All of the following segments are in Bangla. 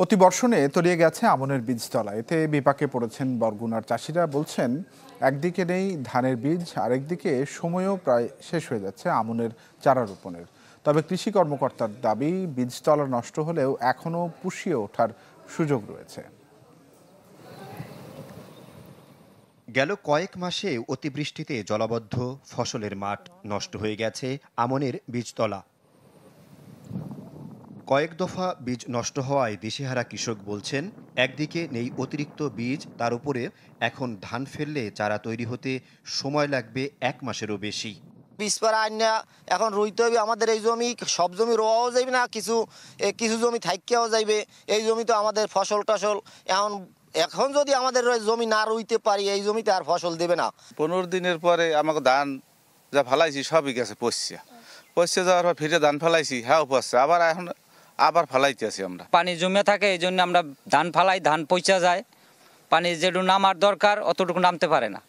অতিবর্ষণে তলিয়ে গেছে আমনের বীজতলা। এতে বিপাকে পড়েছেন বরগুনার চাষিরা। বলছেন, একদিকে নেই ধানের বীজ, আরেকদিকে সময়ও প্রায় শেষ হয়ে যাচ্ছে আমনের চারা রোপণের। তবে কৃষি কর্মকর্তার দাবি, বীজতলা নষ্ট হলেও এখনও পুষিয়ে ওঠার সুযোগ রয়েছে। গেল কয়েক মাসে অতিবৃষ্টিতে জলাবদ্ধ ফসলের মাঠ, নষ্ট হয়ে গেছে আমনের বীজতলা। কয়েক দফা বীজ নষ্ট হওয়ায় দিশেহারা কৃষক বলছেন, একদিকে নেই অতিরিক্ত বীজ, তার উপরে এখন ধান ফেললে চারা তৈরি হতে সময় লাগবে 1 মাসেরও বেশি। বীজ পাড়া আইনা এখন রুইতে হবে। আমাদের এই জমি, সব জমি রোয়াও যাইবে না, কিছু জমি থাইকেও যাইবে। এই জমি তো আমাদের ফসল টসল এখন যদি আমাদের জমি না রুইতে পারি, এই জমিতে আর ফসল দেবে না। 15 দিনের পরে আমাকে ধান যা ফেলাইছি সবই গেছে পচছে যাওয়ার পর ফিরে ধান ফেলাইছি, হ্যাঁ পচছে, আবার ফেলাইতে আছি আমরা। পানি জমে থাকে, এই জন্য আমরা ধান ফালাই, ধান পচা যায়। পানি যেটুকু নামার দরকার অতটুকু নামতে পারে না।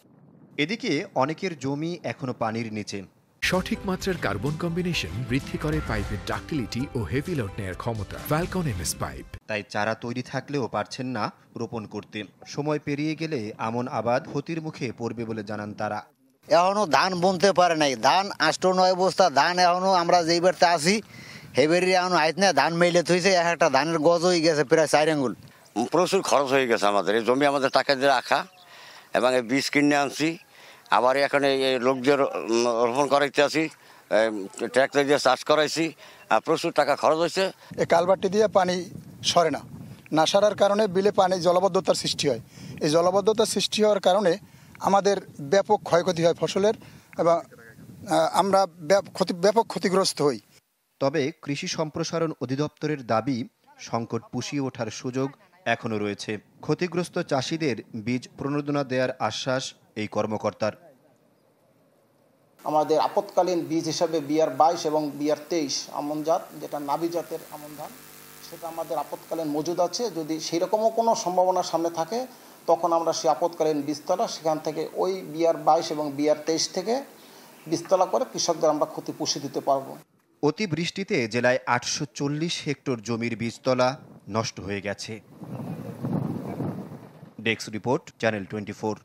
এদিকে অনেকের জমি এখনো পানির নিচে। সঠিক মাত্রার কার্বন কম্বিনেশন বৃদ্ধি করে পাইপের ডাক্টিলিটি ও হেভি লোড নেয়ার ক্ষমতা। Falcon MS pipe. তাই চারা তৈরি থাকলেও পারছেন না রোপণ করতে। সময় পেরিয়ে গেলে আমন আবাদ ক্ষতির মুখে পড়বে বলে জানান তারা। এখনো ধান বুনতে পারে নাই, ধান 8-9 বস্তা ধান এখনো আমরা যেই বাড়িতে আসি হেবেরি এখনো আইত না, ধান মেলে থইছে। একটা ধানের গজ হয়ে গেছে প্রায় 4 আঙ্গুল। প্রচুর খরচ হয়ে গেছে আমাদের। এই জমি আমাদের টাকা দিয়ে রাখা এবং এই বীজ কিনে আনছি, আবার এখানে এই লোক দিয়ে রোপণ করাইতে আছি, ট্র্যাক্টর দিয়ে চাষ করাইছি, আর প্রচুর টাকা খরচ হয়েছে। এই কালভারটি দিয়ে পানি সরে না সরার কারণে বিলে পানি জলাবদ্ধতার সৃষ্টি হয়। এই জলাবদ্ধতার সৃষ্টি হওয়ার কারণে আমাদের ব্যাপক ক্ষয়ক্ষতি হয় ফসলের, এবং আমরা ব্যাপক ক্ষতিগ্রস্ত হই। তবে কৃষি সম্প্রসারণ অধিদপ্তরের দাবি, সংকট পুষিয়ে ওঠার সুযোগ এখনো রয়েছে। ক্ষতিগ্রস্ত চাষিদের বীজ প্রণোদনা দেওয়ার আশ্বাস এই কর্মকর্তার। আমাদের আপৎকালীন বীজ হিসাবে BR-22 এবং BR-23 আমন জাত, যেটা নাভি জাতের আমন ধান, সেটা আমাদের আপৎকালীন মজুদ আছে। যদি সেরকমও কোনো সম্ভাবনা সামনে থাকে, তখন আমরা সেই আপৎকালীন বীজতলা সেখান থেকে ওই BR-22 এবং BR-23 থেকে বীজতলা করে কৃষকদের আমরা ক্ষতি পুষিয়ে দিতে পারবো। অতিবৃষ্টিতে জেলায় 840 হেক্টর জমির বীজতলা নষ্ট হয়ে গেছে। Desk report, channel 24।